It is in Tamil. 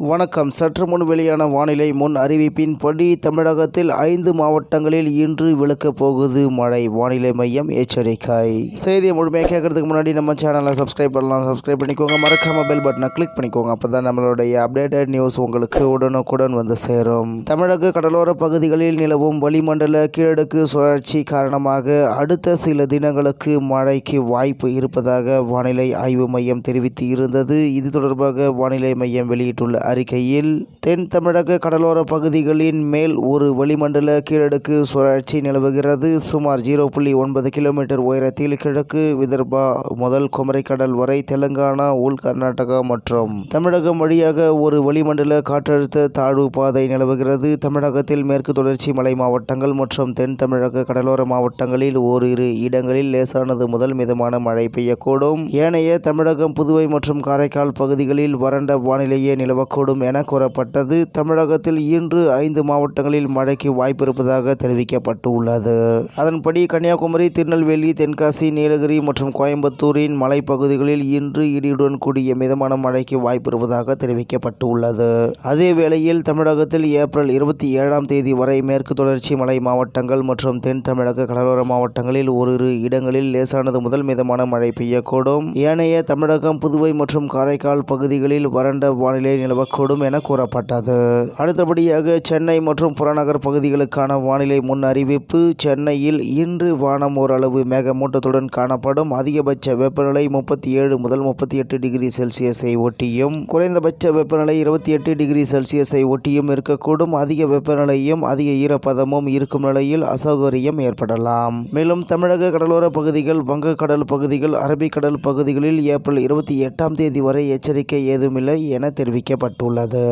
வணக்கம். சற்று முன் வெளியான வானிலை முன் அறிவிப்பின்படி தமிழகத்தில் 5 மாவட்டங்களில் இன்று விழுக்கப் போகுது மழை. வானிலை மையம் எச்சரிக்கை. செய்தியை முழுமையாக கேட்கறதுக்கு முன்னாடி நம்ம சேனலை சப்ஸ்கிரைப் பண்ணலாம். சப்ஸ்கிரைப் பண்ணிக்கோங்க. மறக்காம பெல் பட்டனை கிளிக் பண்ணிக்கோங்க. அப்போ தான் நம்மளுடைய அப்டேட்டட் நியூஸ் உங்களுக்கு உடனுக்குடன் வந்து சேரும். தமிழக கடலோர பகுதிகளில் நிலவும் வளிமண்டல கீழடுக்கு சுழற்சி காரணமாக அடுத்த சில தினங்களுக்கு மழைக்கு வாய்ப்பு இருப்பதாக வானிலை ஆய்வு மையம் தெரிவித்து இருந்தது. இது தொடர்பாக வானிலை மையம் வெளியிட்டுள்ள அறிக்கையில் தென் தமிழக கடலோர பகுதிகளின் மேல் ஒரு வளிமண்டல கீழடுக்கு சுழற்சி நிலவுகிறது. சுமார் 0.9 கிலோமீட்டர் உயரத்தில் கிழக்கு விதர்பா முதல் குமரிக்கடல் வரை தெலுங்கானா, உள் கர்நாடகா மற்றும் தமிழகம் வழியாக ஒரு வளிமண்டல காற்றழுத்த தாழ்வு பாதை நிலவுகிறது. தமிழகத்தில் மேற்கு தொடர்ச்சி மலை மாவட்டங்கள் மற்றும் தென் தமிழக கடலோர மாவட்டங்களில் ஓரிரு இடங்களில் லேசானது முதல் மிதமான மழை பெய்யக்கூடும். ஏனைய தமிழகம், புதுவை மற்றும் காரைக்கால் பகுதிகளில் வறண்ட வானிலையே நிலவக்கூடும் என கூறப்பட்டது. தமிழகத்தில் இன்று 5 மாவட்டங்களில் மழைக்கு வாய்ப்பு இருப்பதாக தெரிவிக்கப்பட்டுள்ளது. அதன்படி கன்னியாகுமரி, திருநெல்வேலி, தென்காசி, நீலகிரி மற்றும் கோயம்புத்தூரின் மலைப்பகுதிகளில் இன்று இடியுடன் கூடிய மிதமான மழைக்கு வாய்ப்பு இருப்பதாக தெரிவிக்கப்பட்டுள்ளது. அதேவேளையில் தமிழகத்தில் ஏப்ரல் 27ஆம் தேதி வரை மேற்கு தொடர்ச்சி மலை மாவட்டங்கள் மற்றும் தென் தமிழக கடலோர மாவட்டங்களில் ஓரிரு இடங்களில் லேசானது முதல் மிதமான மழை பெய்யக்கூடும். ஏனைய தமிழகம், புதுவை மற்றும் காரைக்கால் பகுதிகளில் வறண்ட வானிலை நிலவக்கூடும் என கூறப்பட்டது. அடுத்தபடியாக சென்னை மற்றும் புறநகர் பகுதிகளுக்கான வானிலை முன் அறிவிப்பு. சென்னையில் இன்று வானம் ஓரளவு மேகமூட்டத்துடன் காணப்படும். அதிகபட்ச வெப்பநிலை 37 முதல் 38 டிகிரி செல்சியஸை ஒட்டியும் குறைந்தபட்ச வெப்பநிலை 28 டிகிரி செல்சியஸை ஒட்டியும் இருக்கக்கூடும். அதிக வெப்பநிலையும் அதிக ஈரப்பதமும் இருக்கும் நிலையில் அசௌகரியம் ஏற்படலாம். மேலும் தமிழக கடலோர பகுதிகள், வங்கக்கடல் பகுதிகள், அரபிக்கடல் பகுதிகளில் ஏப்ரல் 28ஆம் தேதி வரை எச்சரிக்கை ஏதுமில்லை என தெரிவிக்கப்பட்டுள்ளது.